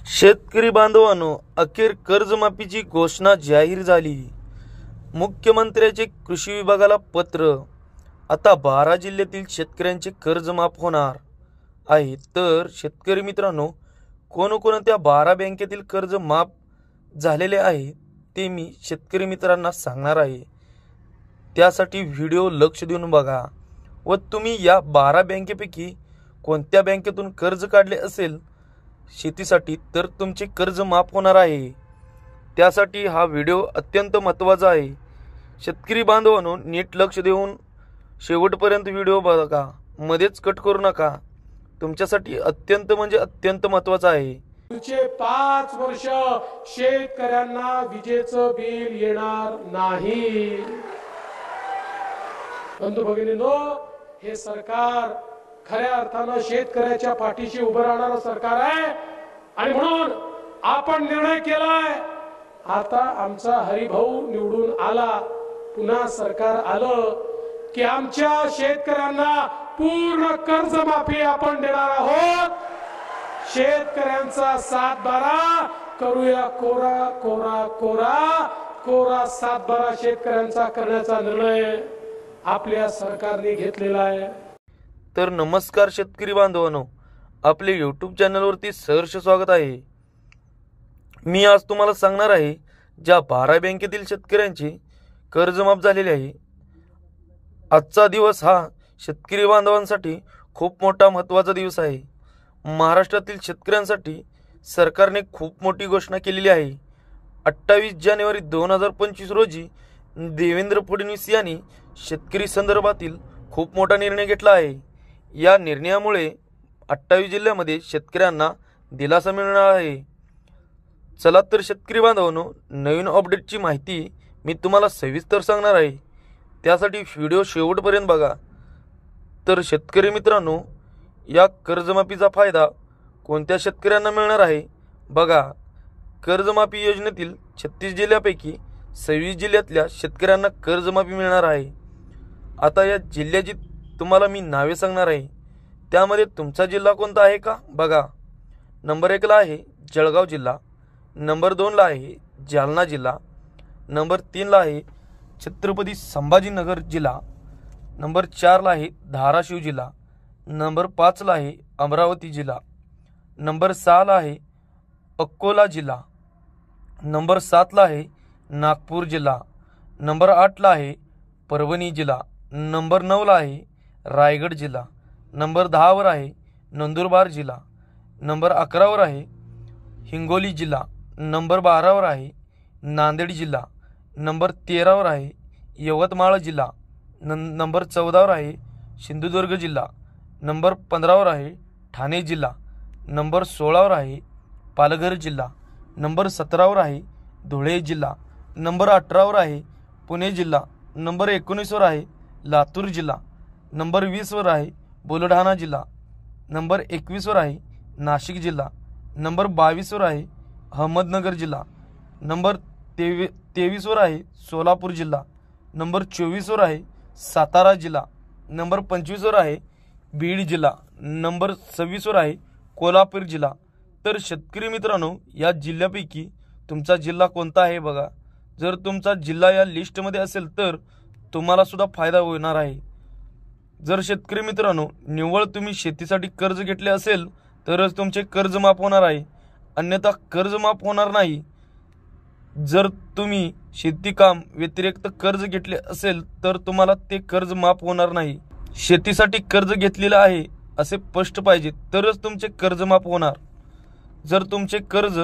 शेतकरी बांधवांनो, अखेर कर्जमाफीची घोषणा जाहीर झाली। मुख्यमंत्र्यांचे कृषी विभागाला पत्र। आता 12 जिल्ह्यातील शेतकऱ्यांचे कर्ज माफ होणार आहे। तर शेतकरी मित्रांनो, कोणकोणत्या 12 बँकेतील कर्ज माफ झालेले आहे ते मी शेतकरी मित्रांना सांगणार आहे। त्यासाठी व्हिडिओ लक्ष देऊन बघा व तुम्ही या 12 बँकेपैकी कोणत्या बँकेतून कर्ज काढले असेल शेतीसाठी तर तुमचे कर्ज माफ होणार आहे। त्यासाठी हा व्हिडिओ अत्यंत महत्त्वाचा आहे। शेतकरी बांधवांनो, नीट लक्ष देऊन शेवटपर्यंत व्हिडिओ बघा, मध्येच कट करू नका। तुमच्यासाठी अत्यंत महत्त्वाचा आहे। पुढचे 5 वर्ष शेतकऱ्यांना विजेचं बिल येणार नाही। बंधू भगिनींनो, हे सरकार खऱ्या अर्थानं शेतकऱ्याच्या पाठीशी उभं राहणारं सरकार आहे आणि म्हणून आपण निर्णय केलाय, आता आमचा हरिभाऊ निवडून आला, पुन्हा सरकार आलं की आमच्या शेतकऱ्यांना पूर्ण कर्जमाफी आपण देणार आहोत। शेतकऱ्यांचा 7/12 करूया कोरा कोरा कोरा कोरा 7/12 शेतकऱ्यांचा करण्याचा निर्णय आपल्या सरकारने घेतलेला आहे। तर नमस्कार शेतकरी बांधवांनो, आपले यूट्यूब चॅनलवरती सहर्ष स्वागत आहे। मी आज तुम्हाला सांगणार आहे ज्या 12 बँकेतील शेतकऱ्यांचे कर्ज माफ झालेले आहे। आजचा दिवस हा शेतकरी बांधवांसाठी खूप मोठा महत्त्वाचा दिवस आहे। महाराष्ट्रातील शेतकऱ्यांसाठी सरकारने खूप मोठी घोषणा केलेली आहे। 28 जानेवारी 2025 रोजी देवेंद्र फडणवीस यांनी शेतकरी संदर्भातील खूप मोठा निर्णय घेतला आहे। या निर्णयामुळे 28 जिल्ह्यामध्ये शेतकऱ्यांना दिलासा मिळणार आहे। चला तर शेतकरी बांधवांनो, नवीन अपडेटची माहिती मी तुम्हाला सविस्तर सांगणार आहे। त्यासाठी व्हिडिओ शेवटपर्यंत बघा। तर शेतकरी मित्रांनो, या कर्जमाफीचा फायदा कोणत्या शेतकऱ्यांना मिळणार आहे बघा। कर्जमाफी योजनेतील 36 जिल्ह्यापैकी 26 जिल्ह्यातल्या शेतकऱ्यांना कर्जमाफी मिळणार आहे। आता या जिल्ह्याची तुम्हाला मी नावे सांगणार आहे, त्यामध्ये तुमचा जिल्हा कोणता आहे का बघा। नंबर 1 ला आहे जळगाव जिल्हा, नंबर 2 ला आहे जालना जिल्हा, नंबर 3 ला आहे छत्रपती संभाजीनगर जिल्हा, नंबर 4 ला आहे धाराशिव जिल्हा, नंबर 5 ला आहे अमरावती जिल्हा, नंबर 6 ला आहे अकोला जिल्हा, नंबर 7 ला आहे नागपूर जिल्हा, नंबर 8 ला आहे परभणी जिल्हा, नंबर 9 ला आहे रायगड जिल्हा, नंबर 10 वर आहे नंदुरबार जिल्हा, नंबर 11 वर आहे हिंगोली जिल्हा, नंबर 12 वर आहे नांदेड जिल्हा, नंबर 13 वर आहे यवतमाळ जिल्हा, नंबर 14 वर आहे सिंधुदुर्ग जिल्हा, नंबर 15 वर आहे ठाणे जिल्हा, नंबर 16 वर आहे पालघर जिल्हा, नंबर 17 वर आहे धुळे जिल्हा, नंबर 18 वर आहे पुणे जिल्हा, नंबर 19 वर आहे लातूर जिल्हा, नंबर 20 वर आहे बुलढाणा जिल्हा, नंबर 21 वर आहे नाशिक जिल्हा, नंबर 22 वर आहे अहमदनगर जिल्हा, नंबर 23 वर आहे सोलापूर जिल्हा, नंबर 24 वर आहे सातारा जिल्हा, नंबर 25 वर आहे बीड जिल्हा, नंबर 26 वर आहे कोल्हापूर जिल्हा। तर शेतकरी मित्रांनो, या जिल्ह्यापैकी तुमचा जिल्हा कोणता आहे बघा। जर तुमचा जिल्हा या लिस्टमध्ये असेल तर तुम्हाला सुद्धा फायदा होणार आहे। जर शेतकरी मित्रांनो, निव्वळ तुम्ही शेतीसाठी कर्ज घेतले असेल तरच तुमचे कर्ज माफ होणार आहे, अन्यथा कर्ज माफ होणार नाही। जर तुम्ही शेती काम व्यतिरिक्त कर्ज घेतले असेल तर तुम्हाला ते कर्ज माफ होणार नाही। शेतीसाठी कर्ज घेतलेले आहे असे स्पष्ट पाहिजे तरच तुमचे कर्ज माफ होणार। जर तुमचे कर्ज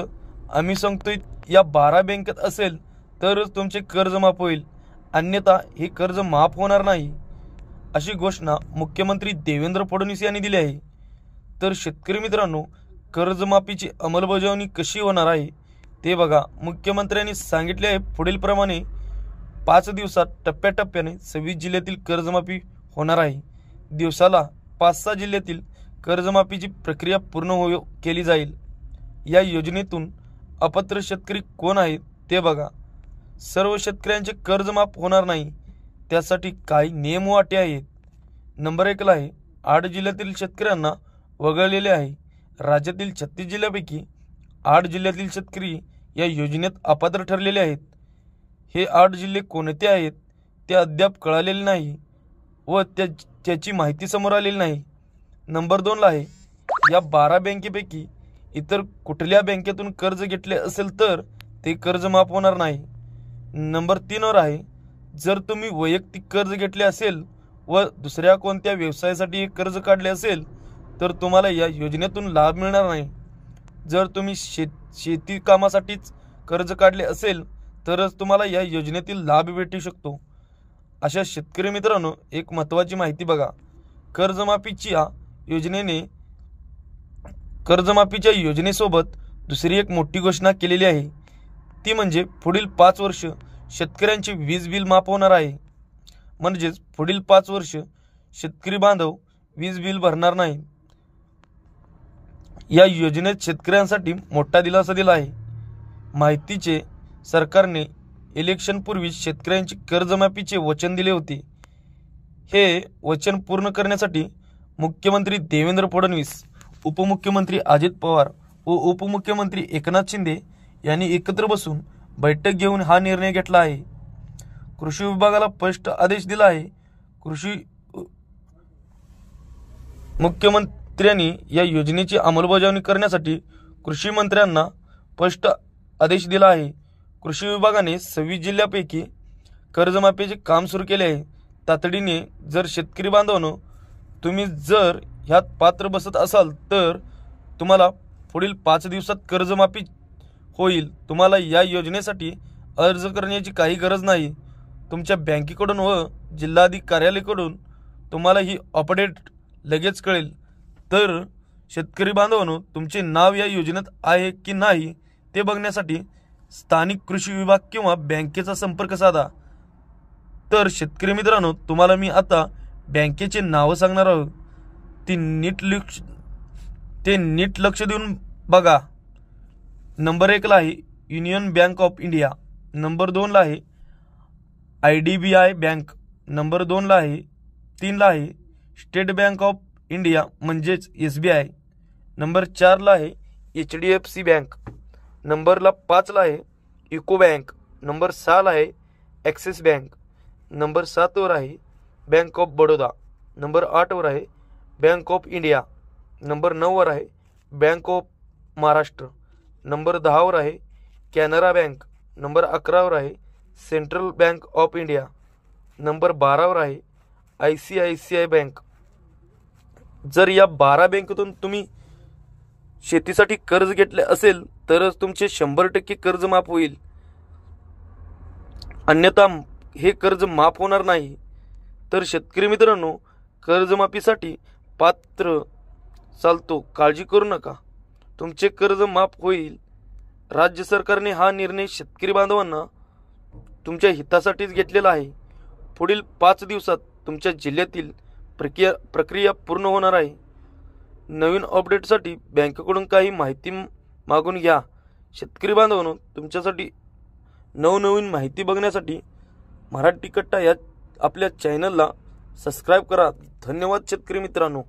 आम्ही सांगतोय या 12 बँकेत असेल तरच तुमचे कर्ज माफ होईल, अन्यथा हे कर्ज माफ होणार नाही, अशी घोषणा मुख्यमंत्री देवेंद्र फडणवीस यांनी दिली आहे। तर शेतकरी मित्रांनो, कर्जमाफीची अंमलबजावणी कशी होणार आहे ते बघा। मुख्यमंत्र्यांनी सांगितले आहे पुढील प्रमाणे 5 दिवसात टप्प्याटप्प्याने 26 जिल्ह्यातील कर्जमाफी होणार आहे। दिवसाला 5-6 जिल्ह्यातील कर्जमाफीची प्रक्रिया पूर्ण केली जाईल। या योजनेतून अपात्र शेतकरी कोण आहेत ते बघा। सर्व शेतकऱ्यांचे कर्ज माफ होणार नाही, त्यासाठी काही नियम व अटी आहेत। नंबर 1 ला आहे 8 जिल्ह्यातील शेतकऱ्यांना वगळलेले आहे। राज्यातील 36 जिल्ह्यापैकी 8 जिल्ह्यातील शेतकरी या योजनेत अपात्र ठरलेले आहेत। हे 8 जिल्हे कोणते आहेत ते अद्याप कळालेले नाही व त्याची माहिती समोर आलेली नाही। नंबर 2 ला आहे, या 12 बँकेपैकी इतर कुठल्या बँकेतून कर्ज घेतले असेल तर ते कर्ज माफ होणार नाही। नंबर 3 वर आहे, जर तुम्ही वैयक्तिक कर्ज घेतले असेल व दुसऱ्या कोणत्या व्यवसायासाठी हे कर्ज काढले असेल तर तुम्हाला या योजनेतून लाभ मिळणार नाही। जर तुम्ही शेती कामासाठीच कर्ज काढले असेल तरच तुम्हाला या योजनेतील लाभ भेटू शकतो। अशा शेतकरी मित्रांनो, एक महत्त्वाची माहिती बघा, कर्जमाफीच्या योजनेसोबत दुसरी एक मोठी घोषणा केलेली आहे, ती म्हणजे पुढील 5 वर्ष शेतकऱ्यांचे वीज बिल माफ होणार आहे। म्हणजेच पुढील 5 वर्ष शेतकरी बांधव वीज बिल भरणार नाही। या योजनेत शेतकऱ्यांसाठी मोठा दिलासा दिला आहे। माहितीचे सरकारने इलेक्शन पूर्वी शेतकऱ्यांची कर्जमाफीचे वचन दिले होते। हे वचन पूर्ण करण्यासाठी मुख्यमंत्री देवेंद्र फडणवीस, उपमुख्यमंत्री अजित पवार व उपमुख्यमंत्री एकनाथ शिंदे यांनी एकत्र बसून बैठक घेऊन हा निर्णय घेतला आहे। कृषी विभागाला स्पष्ट आदेश दिला आहे। मुख्यमंत्र्यांनी या योजनेची अंमलबजावणी करण्यासाठी कृषी मंत्र्यांना स्पष्ट आदेश दिला आहे। कृषी विभागाने 26 जिल्ह्यापैकी कर्जमाफीचे काम सुरू केले आहे। तातडीने जर शेतकरी बांधवांनो, तुम्ही जर ह्यात पात्र बसत असाल तर तुम्हाला पुढील 5 दिवसात कर्जमाफी होईल। तुम्हाला या योजनेसाठी अर्ज करण्याची काही गरज नाही। तुमच्या बँकेकडून व जिल्हाधिकारी कार्यालयाकडून तुम्हाला ही अपडेट लगेच कळेल। तर शेतकरी बांधवांनो, तुमचे नाव या योजनेत आहे की नाही ते बघण्यासाठी स्थानिक कृषी विभाग किंवा बँकेचा संपर्क साधा। तर शेतकरी मित्रांनो, तुम्हाला मी आता बँकेचे नाव सांगणार आहोत, ते नीट लक्ष देऊन बघा। नंबर 1 ला आहे union bank of India, number 2 ला आहे IDBI बँक, नंबर 3 ला आहे स्टेट बँक ऑफ इंडिया म्हणजेच SBI, नंबर 4 ला आहे HDFC बँक, नंबर 5 ला आहे युको बँक, नंबर 6 ला आहे ॲक्सिस बँक, नंबर 7 वर आहे बँक ऑफ बडोदा, नंबर 8 वर आहे बँक ऑफ इंडिया, नंबर 9 वर आहे बँक ऑफ महाराष्ट्र, नंबर 10 वर आहे कॅनरा बँक, नंबर 11 वर आहे central bank of India, number 12 वर आहे ICICI बँक। जर या 12 बँकेतून तुम्ही शेतीसाठी कर्ज घेतले असेल तरच तुमचे 100% कर्ज माफ होईल, अन्यथा हे कर्ज माफ होणार नाही। तर शेतकरी मित्रांनो, कर्जमाफीसाठी पात्र चालतो, काळजी करू नका, तुमचे कर्ज माफ होईल। राज्य सरकारने हा निर्णय शेतकरी बांधवांना तुमच्या हितासाठीच घेतलेला आहे। पुढील 5 दिवसात तुमच्या जिल्ह्यातील प्रक्रिया पूर्ण होणार आहे। नवीन अपडेटसाठी बँकेकडून काही माहिती मागून घ्या। शेतकरी बांधवांनो, तुमच्यासाठी नवनवीन माहिती बघण्यासाठी मराठी कट्टा या आपल्या चॅनलला सबस्क्राईब करा। धन्यवाद शेतकरी मित्रांनो।